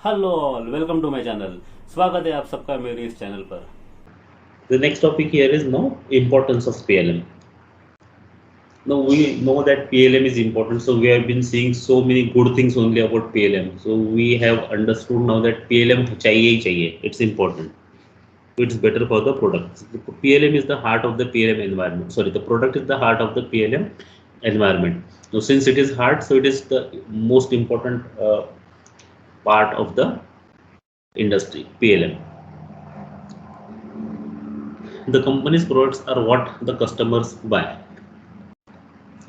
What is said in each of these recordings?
Hello all, welcome to my channel. स्वागत है आप सबका मेरे इस चैनल पर। The next topic here is now importance of PLM. Now we know that PLM is important, so we have been seeing so many good things only about PLM. So we have understood now that PLM chahiye hi chahiye. It's important. It's better for the product. The PLM is the heart of the PLM environment. Sorry, the product is the heart of the PLM environment. So since it is heart, so it is the most important part of the industry. PLM. The company's products are what the customers buy.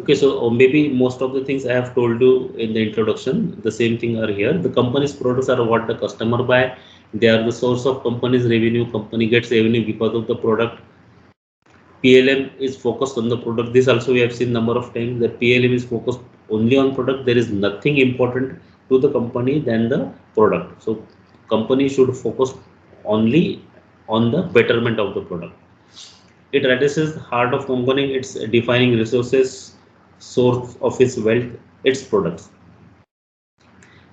Okay, so maybe most of the things I have told you in the introduction, the same thing are here. The company's products are what the customer buy. They are the source of company's revenue. Company gets revenue because of the product. PLM is focused on the product. This also we have seen number of times that PLM is focused only on product. There is nothing important to the company than the product. So company should focus only on the betterment of the product. It addresses the heart of company. It's defining resources, source of its wealth, its products.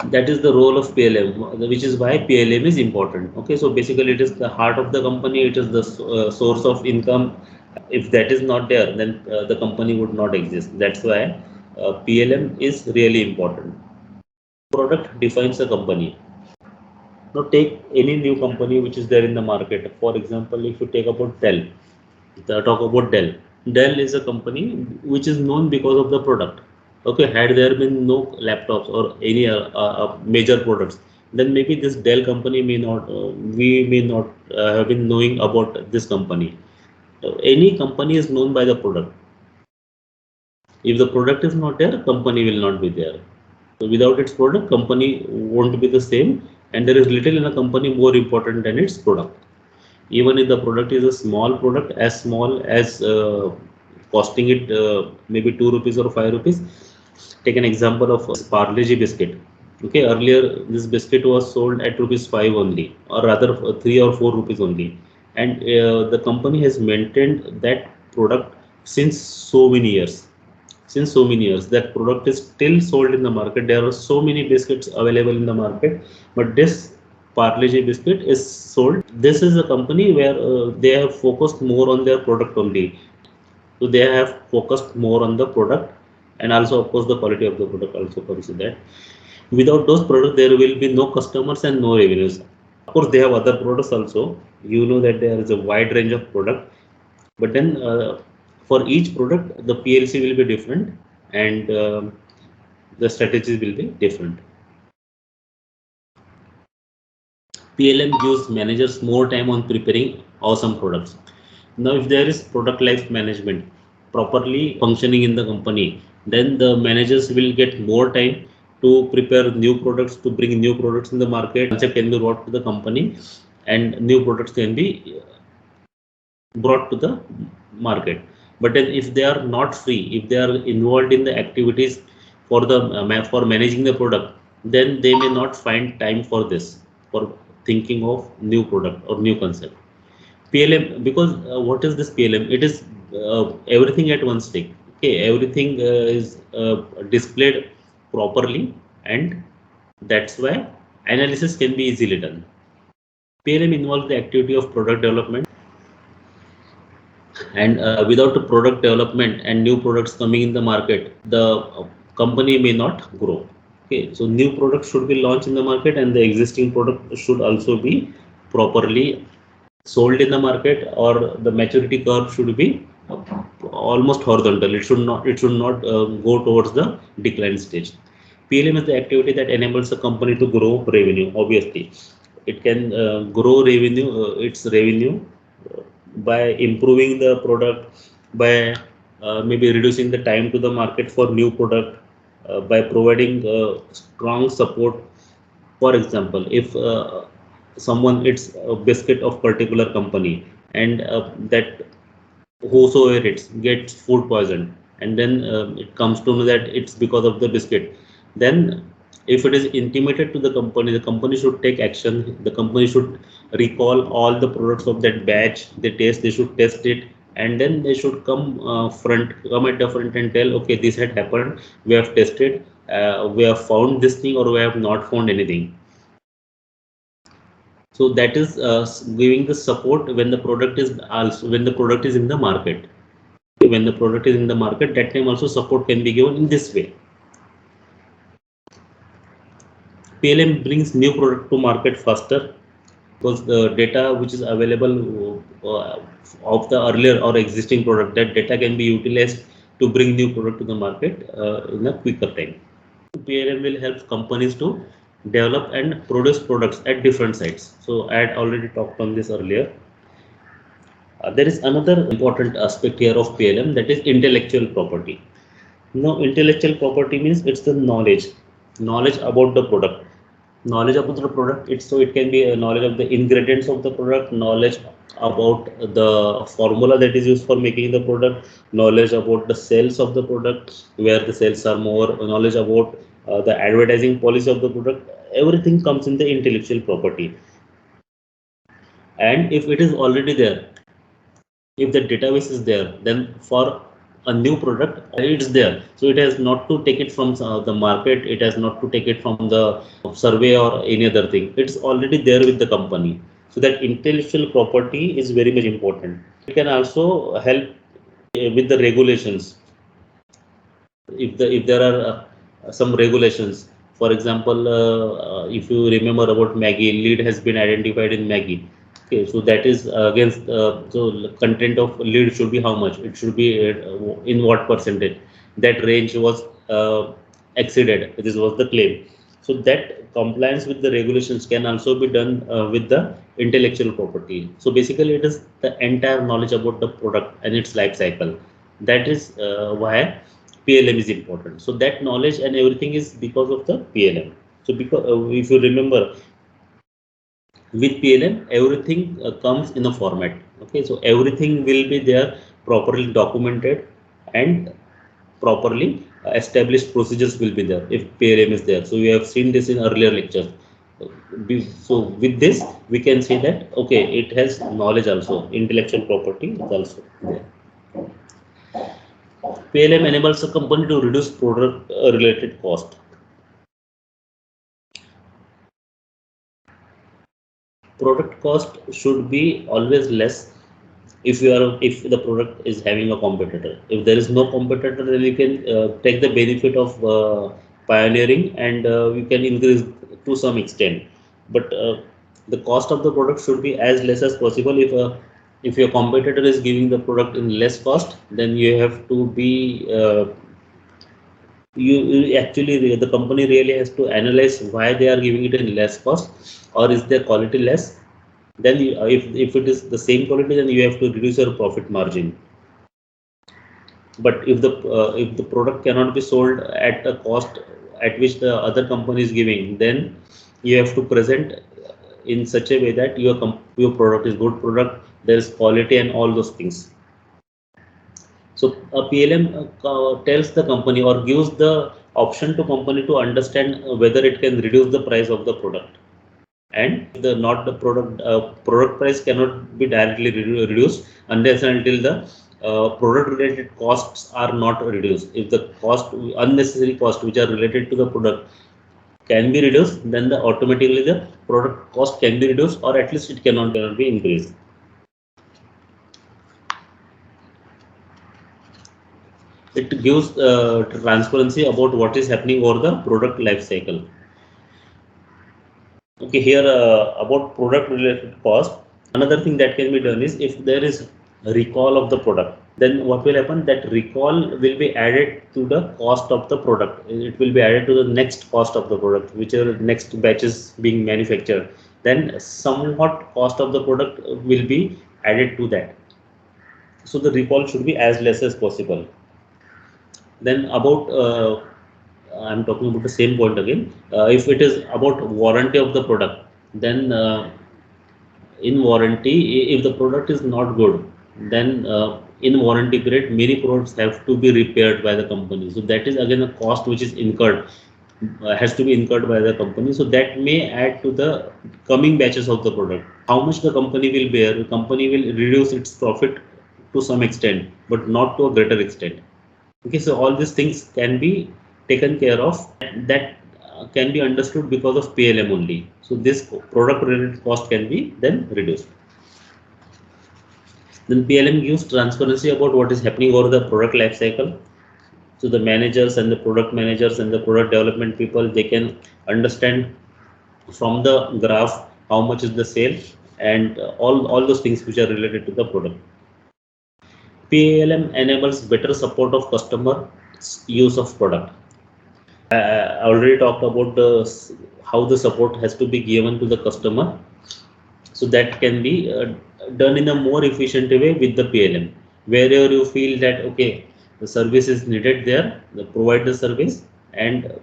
That is the role of PLM, which is why PLM is important. Okay, so basically it is the heart of the company. It is the source of income. If that is not there, then the company would not exist. That's why PLM is really important. Product defines a company. Now take any new company which is there in the market. For example, if you take about Dell, talk about Dell. Dell is a company which is known because of the product. Okay, had there been no laptops or any major products, then maybe this Dell company may not, we may not have been knowing about this company. Any company is known by the product. If the product is not there, company will not be there. So without its product, company won't be the same, and there is little in a company more important than its product. Even if the product is a small product, as small as costing it maybe 2 rupees or 5 rupees. Take an example of Parle-G biscuit. Okay, earlier this biscuit was sold at rupees 5 only, or rather 3 or 4 rupees only, and the company has maintained that product since so many years. Since so many years, that product is still sold in the market. There are so many biscuits available in the market, but this Parle-G biscuit is sold. This is a company where they have focused more on their product only. So they have focused more on the product, and also of course the quality of the product also comes in that. Without those products, there will be no customers and no revenues. Of course, they have other products also. You know that there is a wide range of product, but then for each product, the PLC will be different, and the strategies will be different. PLM gives managers more time on preparing awesome products. Now, if there is product life management properly functioning in the company, then the managers will get more time to prepare new products, to bring new products in the market. Concept can be brought to the company, and new products can be brought to the market. But then if they are not free, if they are involved in the activities for the for managing the product, then they may not find time for this, for thinking of new product or new concept. PLM, because what is this PLM? It is everything at one stick. Okay, everything is displayed properly, and that's why analysis can be easily done. PLM involves the activity of product development, and without the product development and new products coming in the market, the company may not grow. Okay, so new products should be launched in the market, and the existing product should also be properly sold in the market, or the maturity curve should be almost horizontal. It should not go towards the decline stage. PLM is the activity that enables a company to grow revenue. Obviously, it can grow revenue, its revenue, by improving the product, by maybe reducing the time to the market for new product, by providing strong support. For example, if someone eats a biscuit of particular company, and that whosoever it gets food poisoned, and then it comes to know that it's because of the biscuit, then if it is intimated to the company should take action. The company should recall all the products of that batch. They should test it, and then they should come at the front and tell, okay, this had happened, we have tested, we have found this thing, or we have not found anything. So that is giving the support when the product is also when the product is in the market. When the product is in the market, that time also support can be given in this way. PLM brings new product to market faster because the data which is available of the earlier or existing product, that data can be utilized to bring new product to the market in a quicker time. PLM will help companies to develop and produce products at different sites. So I had already talked on this earlier. There is another important aspect here of PLM, that is intellectual property. Now, intellectual property means it's the knowledge about the product. Knowledge about the product, it can be a knowledge of the ingredients of the product, knowledge about the formula that is used for making the product, knowledge about the sales of the product, where the sales are more, knowledge about the advertising policy of the product. Everything comes in the intellectual property. And if it is already there, if the database is there, then for a new product it's there, so it has not to take it from the market, it has not to take it from the survey or any other thing, it's already there with the company. So that intellectual property is very much important. It can also help with the regulations. If there are some regulations, for example, if you remember about Maggie, lead has been identified in Maggie. Okay, so that is against so content of lead should be how much? It should be in what percentage? That range was exceeded. This was the claim. So that compliance with the regulations can also be done with the intellectual property. So basically, it is the entire knowledge about the product and its life cycle. That is why PLM is important. So that knowledge and everything is because of the PLM. So because if you remember, with PLM, everything comes in a format. Okay, so everything will be there, properly documented and properly established procedures will be there if PLM is there. So we have seen this in earlier lectures. So with this, we can say that okay, it has knowledge also, intellectual property is also there. PLM enables a company to reduce product related cost. Product cost should be always less if the product is having a competitor. If there is no competitor, then you can take the benefit of pioneering and you can increase to some extent. But the cost of the product should be as less as possible. If your competitor is giving the product in less cost, then you have to be you actually the company really has to analyze why they are giving it in less cost, or is their quality less. Then if it is the same quality, then you have to reduce your profit margin. But if the product cannot be sold at a cost at which the other company is giving, then you have to present in such a way that your product is good product, there is quality and all those things. So a PLM tells the company or gives the option to company to understand whether it can reduce the price of the product. And the not the product price cannot be directly reduced unless and until the product related costs are not reduced. If the unnecessary cost which are related to the product can be reduced, then automatically the product cost can be reduced, or at least it cannot be increased. It gives transparency about what is happening over the product life cycle. Okay, here about product related cost, another thing that can be done is if there is a recall of the product, then what will happen, that recall will be added to the cost of the product. It will be added to the next cost of the product, whichever next batch is being manufactured, then somewhat cost of the product will be added to that. So the recall should be as less as possible. Then about I'm talking about the same point again. If it is about warranty of the product, then in warranty, if the product is not good, then in warranty period, many products have to be repaired by the company. So that is again a cost which is incurred, has to be incurred by the company. So that may add to the coming batches of the product. How much the company will bear? The company will reduce its profit to some extent, but not to a greater extent. Okay, so all these things can be taken care of. That can be understood because of PLM only. So this product related cost can be then reduced. Then PLM gives transparency about what is happening over the product life cycle. So the managers and the product managers and the product development people, they can understand from the graph how much is the sale and all those things which are related to the product. PLM enables better support of customer use of product. I already talked about how the support has to be given to the customer, so that can be done in a more efficient way with the PLM. Wherever you feel that okay, the service is needed there, provide the service and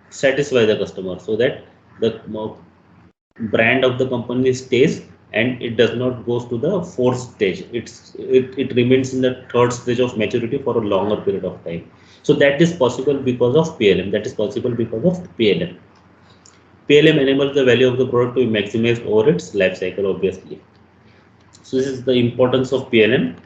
satisfy the customer, so that the brand of the company stays and it does not goes to the fourth stage. It remains in the third stage of maturity for a longer period of time. So that is possible because of PLM. That is possible because of PLM. PLM enables the value of the product to be maximized over its life cycle, obviously. So this is the importance of PLM.